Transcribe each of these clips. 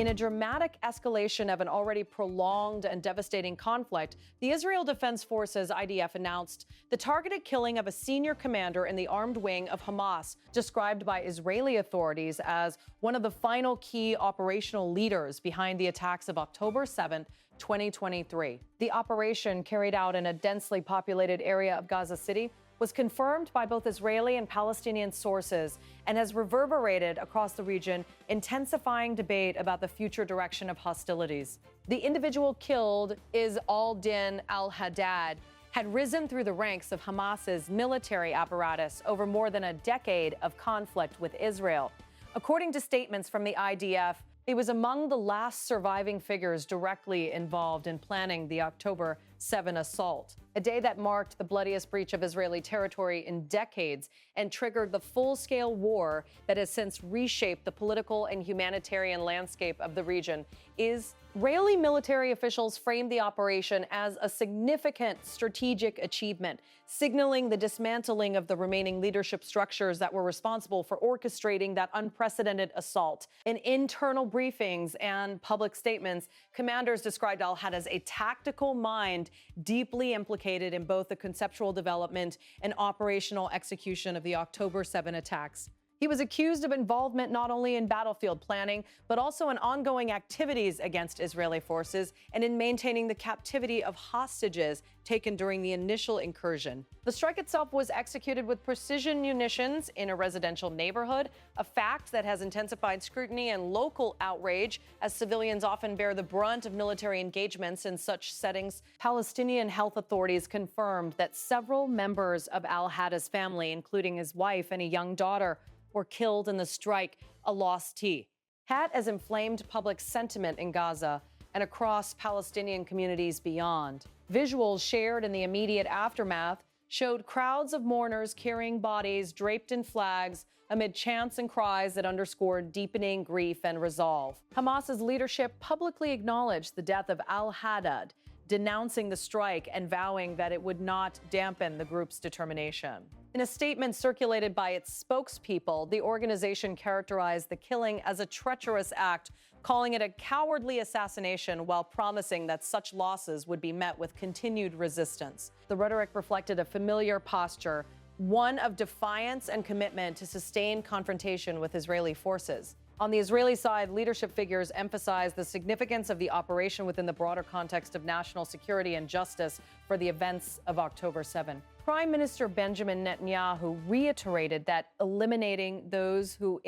In a dramatic escalation of an already prolonged and devastating conflict, the Israel Defense Forces, IDF, announced the targeted killing of a senior commander in the armed wing of Hamas, described by Israeli authorities as one of the final key operational leaders behind the attacks of October 7, 2023. The operation, carried out in a densely populated area of Gaza City, was confirmed by both Israeli and Palestinian sources and has reverberated across the region, intensifying debate about the future direction of hostilities. The individual killed is al-Din al-Haddad, had risen through the ranks of Hamas's military apparatus over more than a decade of conflict with Israel. According to statements from the IDF, he was among the last surviving figures directly involved in planning the October 7 assault, a day that marked the bloodiest breach of Israeli territory in decades and triggered the full-scale war that has since reshaped the political and humanitarian landscape of the region. Israeli military officials framed the operation as a significant strategic achievement, signaling the dismantling of the remaining leadership structures that were responsible for orchestrating that unprecedented assault. In internal briefings and public statements, commanders described al-Haddad as a tactical mind deeply implicated in both the conceptual development and operational execution of the October 7 attacks. He was accused of involvement not only in battlefield planning, but also in ongoing activities against Israeli forces and in maintaining the captivity of hostages taken during the initial incursion. The strike itself was executed with precision munitions in a residential neighborhood, a fact that has intensified scrutiny and local outrage as civilians often bear the brunt of military engagements in such settings. Palestinian health authorities confirmed that several members of al-Haddad's family, including his wife and a young daughter, were killed in the strike, a lost T. Had as inflamed public sentiment in Gaza and across Palestinian communities beyond. Visuals shared in the immediate aftermath showed crowds of mourners carrying bodies draped in flags amid chants and cries that underscored deepening grief and resolve. Hamas's leadership publicly acknowledged the death of al-Haddad, denouncing the strike and vowing that it would not dampen the group's determination. In a statement circulated by its spokespeople, the organization characterized the killing as a treacherous act, calling it a cowardly assassination while promising that such losses would be met with continued resistance. The rhetoric reflected a familiar posture, one of defiance and commitment to sustained confrontation with Israeli forces. On the Israeli side, leadership figures emphasized the significance of the operation within the broader context of national security and justice for the events of October 7. Prime Minister Benjamin Netanyahu reiterated that eliminating those who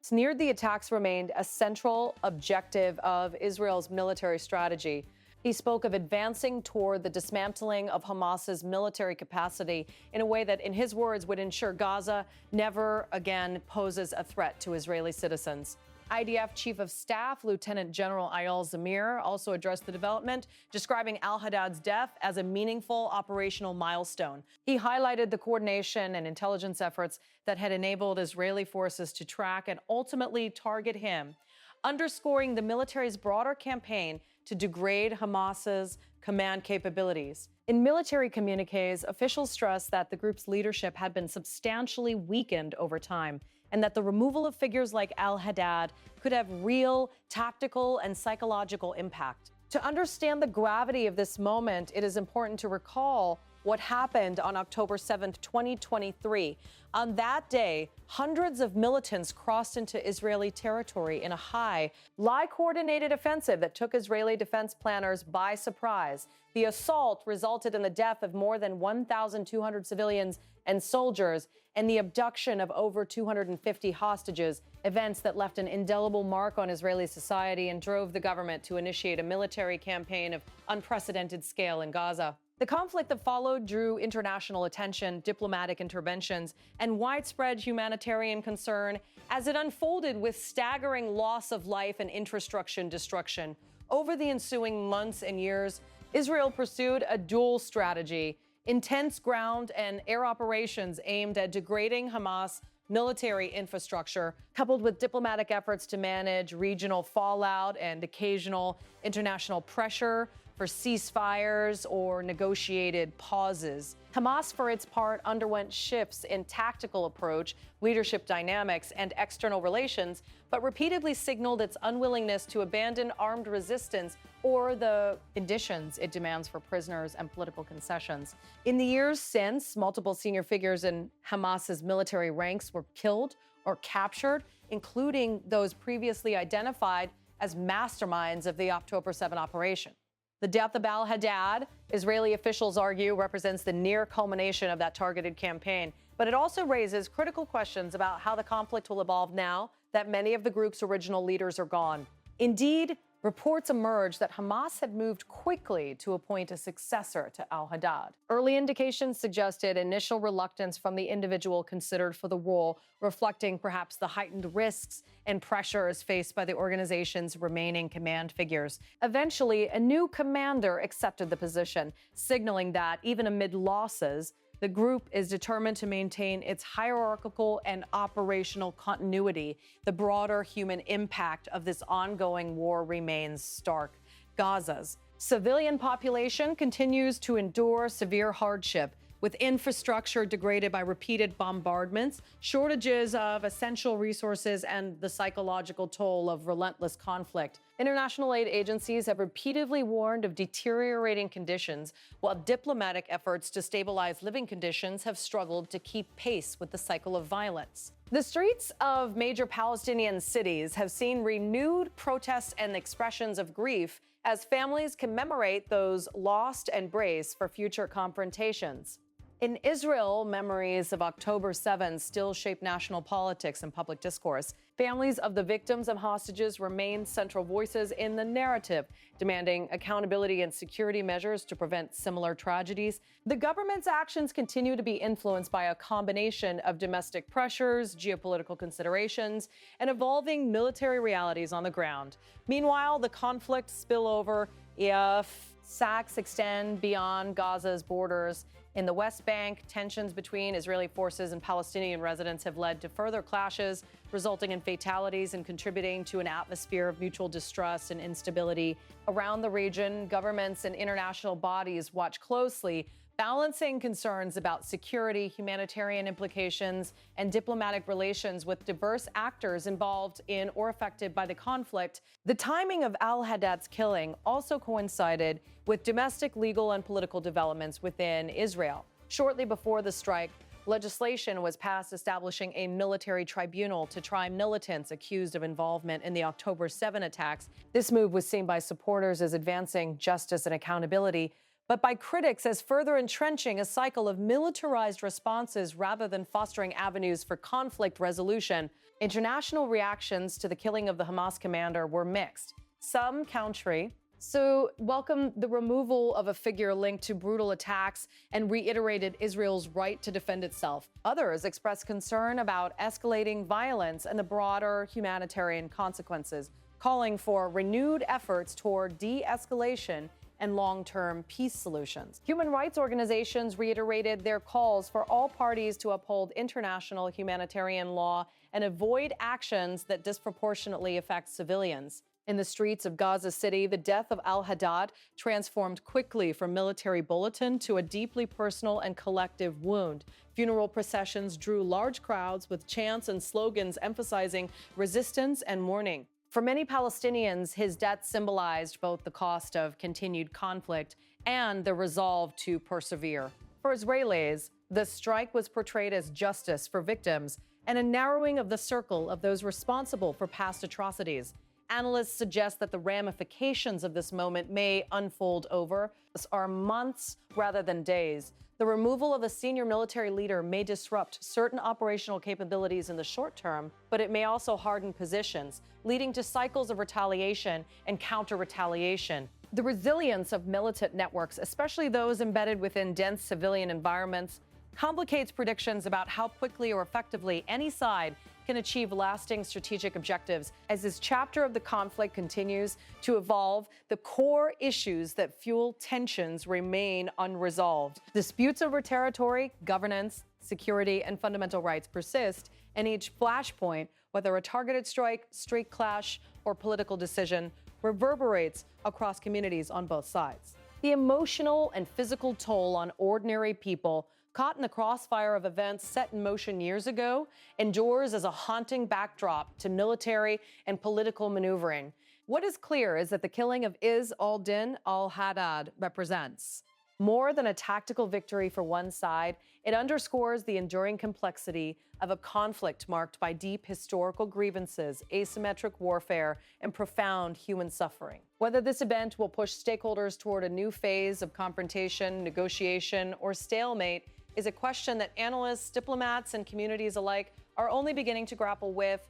sneered the attacks remained a central objective of Israel's military strategy. He spoke of advancing toward the dismantling of Hamas's military capacity in a way that, in his words, would ensure Gaza never again poses a threat to Israeli citizens. IDF Chief of Staff Lieutenant General Eyal Zamir also addressed the development, describing al-Haddad's death as a meaningful operational milestone. He highlighted the coordination and intelligence efforts that had enabled Israeli forces to track and ultimately target him, underscoring the military's broader campaign to degrade Hamas's command capabilities. In military communiques, officials stressed that the group's leadership had been substantially weakened over time, and that the removal of figures like al-Haddad could have real tactical and psychological impact. To understand the gravity of this moment, it is important to recall what happened on October 7, 2023. On that day, hundreds of militants crossed into Israeli territory in a highly coordinated offensive that took Israeli defense planners by surprise. The assault resulted in the death of more than 1,200 civilians and soldiers and the abduction of over 250 hostages, events that left an indelible mark on Israeli society and drove the government to initiate a military campaign of unprecedented scale in Gaza. The conflict that followed drew international attention, diplomatic interventions, and widespread humanitarian concern as it unfolded with staggering loss of life and infrastructure destruction. Over the ensuing months and years, Israel pursued a dual strategy: intense ground and air operations aimed at degrading Hamas military infrastructure, coupled with diplomatic efforts to manage regional fallout and occasional international pressure, for ceasefires or negotiated pauses. Hamas, for its part, underwent shifts in tactical approach, leadership dynamics, and external relations, but repeatedly signaled its unwillingness to abandon armed resistance or the conditions it demands for prisoners and political concessions. In the years since, multiple senior figures in Hamas's military ranks were killed or captured, including those previously identified as masterminds of the October 7 operation. The death of al-Haddad, Israeli officials argue, represents the near culmination of that targeted campaign. But it also raises critical questions about how the conflict will evolve now that many of the group's original leaders are gone. Indeed, reports emerged that Hamas had moved quickly to appoint a successor to al-Haddad. Early indications suggested initial reluctance from the individual considered for the role, reflecting perhaps the heightened risks and pressures faced by the organization's remaining command figures. Eventually, a new commander accepted the position, signaling that even amid losses, the group is determined to maintain its hierarchical and operational continuity. The broader human impact of this ongoing war remains stark. Gaza's civilian population continues to endure severe hardship, with infrastructure degraded by repeated bombardments, shortages of essential resources, and the psychological toll of relentless conflict. International aid agencies have repeatedly warned of deteriorating conditions, while diplomatic efforts to stabilize living conditions have struggled to keep pace with the cycle of violence. The streets of major Palestinian cities have seen renewed protests and expressions of grief as families commemorate those lost and brace for future confrontations. In Israel, memories of October 7 still shape national politics and public discourse. Families of the victims and hostages remain central voices in the narrative, demanding accountability and security measures to prevent similar tragedies. The government's actions continue to be influenced by a combination of domestic pressures, geopolitical considerations, and evolving military realities on the ground. Meanwhile, the conflict spillover, attacks extend beyond Gaza's borders. In the West Bank, tensions between Israeli forces and Palestinian residents have led to further clashes, resulting in fatalities and contributing to an atmosphere of mutual distrust and instability. Around the region, governments and international bodies watch closely, balancing concerns about security, humanitarian implications, and diplomatic relations with diverse actors involved in or affected by the conflict. The timing of al-Haddad's killing also coincided with domestic legal and political developments within Israel. Shortly before the strike, legislation was passed establishing a military tribunal to try militants accused of involvement in the October 7 attacks. This move was seen by supporters as advancing justice and accountability, but by critics as further entrenching a cycle of militarized responses rather than fostering avenues for conflict resolution. International reactions to the killing of the Hamas commander were mixed. Some countries welcomed the removal of a figure linked to brutal attacks and reiterated Israel's right to defend itself. Others expressed concern about escalating violence and the broader humanitarian consequences, calling for renewed efforts toward de-escalation and long-term peace solutions. Human rights organizations reiterated their calls for all parties to uphold international humanitarian law and avoid actions that disproportionately affect civilians. In the streets of Gaza City, the death of al-Haddad transformed quickly from military bulletin to a deeply personal and collective wound. Funeral processions drew large crowds with chants and slogans emphasizing resistance and mourning. For many Palestinians, his death symbolized both the cost of continued conflict and the resolve to persevere. For Israelis, the strike was portrayed as justice for victims and a narrowing of the circle of those responsible for past atrocities. Analysts suggest that the ramifications of this moment may unfold over months rather than days. The removal of a senior military leader may disrupt certain operational capabilities in the short term, but it may also harden positions, leading to cycles of retaliation and counter-retaliation. The resilience of militant networks, especially those embedded within dense civilian environments, complicates predictions about how quickly or effectively any side can achieve lasting strategic objectives. As this chapter of the conflict continues to evolve, the core issues that fuel tensions remain unresolved. Disputes over territory, governance, security, and fundamental rights persist, and each flashpoint, whether a targeted strike, street clash, or political decision, reverberates across communities on both sides. The emotional and physical toll on ordinary people caught in the crossfire of events set in motion years ago endures as a haunting backdrop to military and political maneuvering. What is clear is that the killing of Izz al-Din al-Haddad represents more than a tactical victory for one side. It underscores the enduring complexity of a conflict marked by deep historical grievances, asymmetric warfare, and profound human suffering. Whether this event will push stakeholders toward a new phase of confrontation, negotiation, or stalemate is a question that analysts, diplomats, and communities alike are only beginning to grapple with.